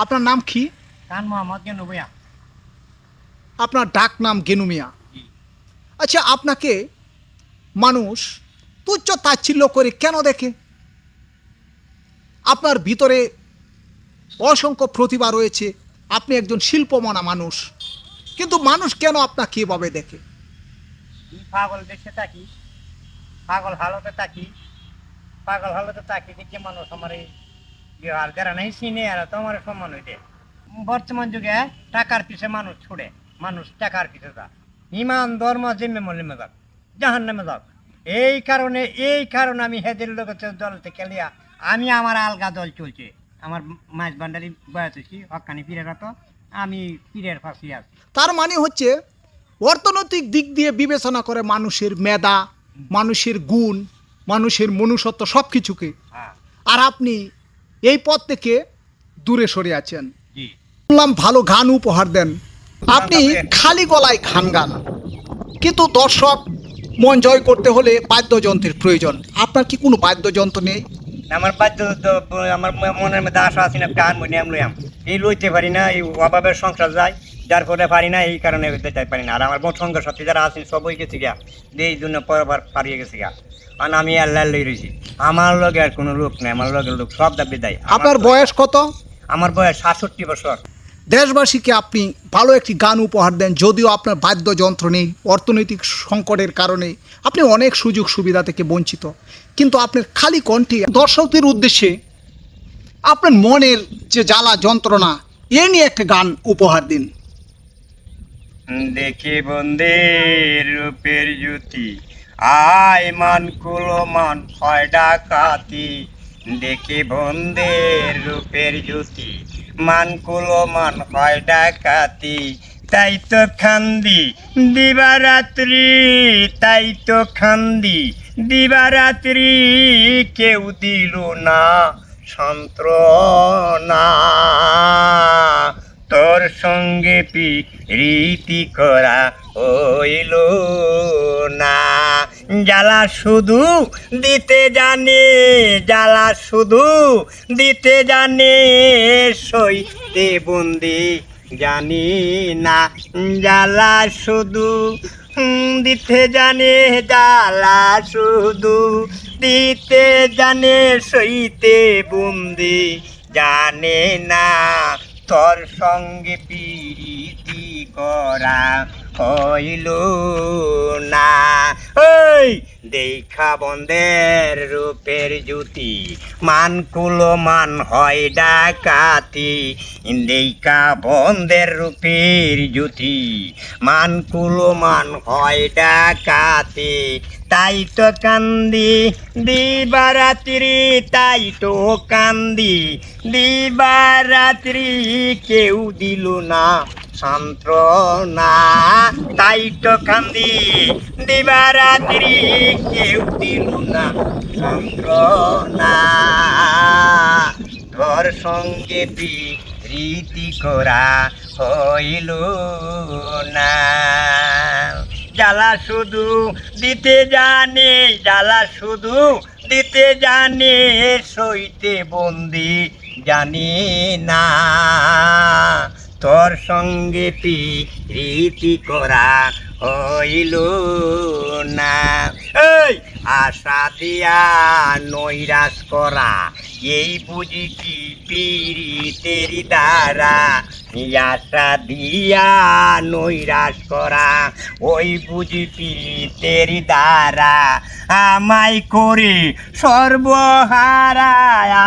আপনার নাম কি? খান মোহাম্মদ গেনু ভূঁইয়া। আপনার ডাক নাম গেনু মিয়া। জি। আচ্ছা, আপনাকে মানুষ তুচ্ছ তাচ্ছিল্য করে কেন দেখে? আপনার ভিতরে অসংখ্য প্রতিভা রয়েছে, আপনি একজন শিল্পমনা মানুষ, কিন্তু মানুষ কেন আপনাকে এভাবে দেখে? আমি পাগল দেশে থাকি, পাগল হালতে থাকি, পাগল হালতে থাকি দেখে মানুষ আমার এই আর যারা নেই চিনে আর তো আমার সম্মান হইতে। বর্তমান যুগে টাকার পিছে মানুষ ছুড়ে, মানুষ টাকার পিছে যা, ইমান ধর্ম জিম্মে মলিমে যাক, জাহান নামে যাক। এই কারণে আমি হেদের লোকের দল থেকে লিয়া আমি আমার আলগা দল চলছে। আমার মাছ ভান্ডারি বয়াত হয়েছি হকানি পীরের তো আমি পীরের ফাঁসি আছি। তার মানে হচ্ছে অর্থনৈতিক দিক দিয়ে বিবেচনা করে মানুষের মেধা, মানুষের গুণ, মানুষের মনুষ্যত্ব সব কিছুকে। হ্যাঁ। আর আপনি এই পথ থেকে দূরে সরে আছেন। জি। শুনলাম ভালো গান উপহার দেন, আপনি খালি গলায় খান গান, কিন্তু দর্শক মন জয় করতে হলে বাদ্যযন্ত্রের প্রয়োজন। আপনার কি কোনো বাদ্যযন্ত্র নেই? আমার বাধ্য আমার মনের মধ্যে আশা আছে না গান মনে আমি লইয়াম এই লইতে পারি না, এই অভাবের সংসার যায় যার ফলে পারি না, এই কারণে যেতে পারি না। আর আমার বোন সঙ্গের সাথে যারা আছেন সবই গেছে গিয়া এই জন্য পরবার পারিয়ে গেছে গিয়া, কারণ আমি আল্লাহ লই রয়েছি। আমার লগে আর কোনো লোক নেই, আমার লগের লোক সব দাবি দেয়। আপনার বয়স কত? আমার বয়স 67 বছর। দেশবাসীকে আপনি ভালো একটি গান উপহার দেন, যদিও আপনার বাদ্যযন্ত্র নেই, অর্থনৈতিক সংকটের কারণে আপনি অনেক সুযোগ সুবিধা থেকে বঞ্চিত, কিন্তু আপনার খালি কণ্ঠে দর্শকদের উদ্দেশ্যে আপনার মনের যে জ্বালা যন্ত্রণা এ নিয়ে একটা গান উপহার দিন। দেখে বন্দের রূপের জ্যোতি, আয় মান কুলো মান হয় ডাকাতি। দেখে বন্দের রূপের জ্যোতি, মান কুলো মান হয় ডাকাতি। তাই তো খান্দি দিবারাত্রি, তাই তো খান্দি দিবারাত্রি, কেউ দিল না সন্ত্রনা। তোর সঙ্গে রীতি করা হইল না। জ্বালা শুধু দিতে জানে, জ্বালা শুধু দিতে জানে, সইতে বন্দি জানি না। জ্বালা শুধু দিতে জানে, জ্বালা শুধু দিতে জানে, সইতে বন্দি জানে না। তোর সঙ্গে প্রীতি করা হইল না। ওই দেখা বন্ধের রূপের জ্যোতি, মান কুলো মান হয় ডাকাতি। দেখা বন্ধের রূপের জ্যোতি, মান কুলো মান হয় ডাকাতি। তাই তো কান্দি দিবারাত্রি, তাই তো কান্দি দিবারাত্রি, কেউ দিল না সান্ত্বনা। তাই তো কান্দি দিবারাত্রি, কেউ দিল না সান্ত্বনা। তোর সঙ্গে প্রীতি করা হইল না। জ্বালা শুধু দিতে জানে, জ্বালা শুধু দিতে জানে, সইতে বন্দি জানি না। তোর সঙ্গে প্রীতি করা হইল না। এই আশা দিয়া নৈরাশ করা, এই বুঝি কি পীড়িতের দ্বারা। আশা দিয়া নৈরাশ করা, ওই বুঝি পীড়িতের দ্বারা। আমায় করে সর্বহারা,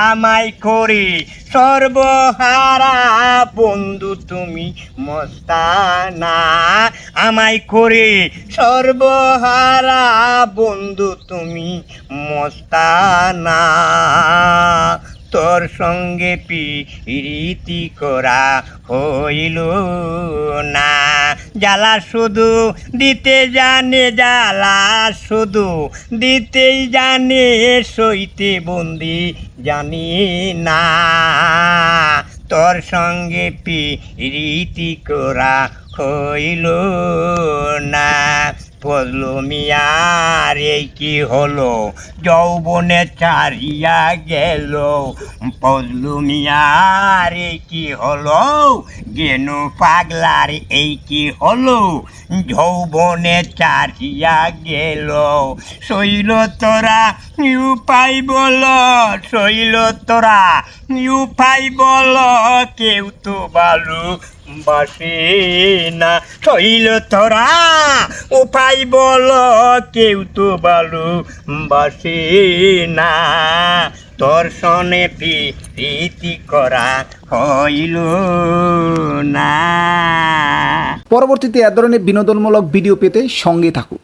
আমায় করে সর্বহারা, বন্ধু তুমি মস্তানা। আমায় করে সর্বহারা, বন্ধু তুমি মস্তানা। তোর সঙ্গে প্রীতি করা হইল না। জ্বালা শুধু দিতে জানে, জ্বালা শুধু দিতেই জানে, সইতে বন্দি জানি না। তোর সঙ্গে প্রীতি করা হইল না। ফজলু মিয়ার এই কি হলো, যৌবনে ছাড়িয়া গেল। ফজলু মিয়ার এই কি হলো, গেনু পাগলার এই কি হলো, যৌবনে ছাড়িয়া গেল। শৈল তোরা উপায় বল, শৈল তোরা উপায় বল, কেউ তো ভালো বাসে না। শৈল তোরা উপায় বল, কেউ তো ভালো বাসে না। তোর সনে প্রীতি করা হইল না। পরবর্তীতে এ ধরনের বিনোদনমূলক ভিডিও পেতে সঙ্গে থাকুন।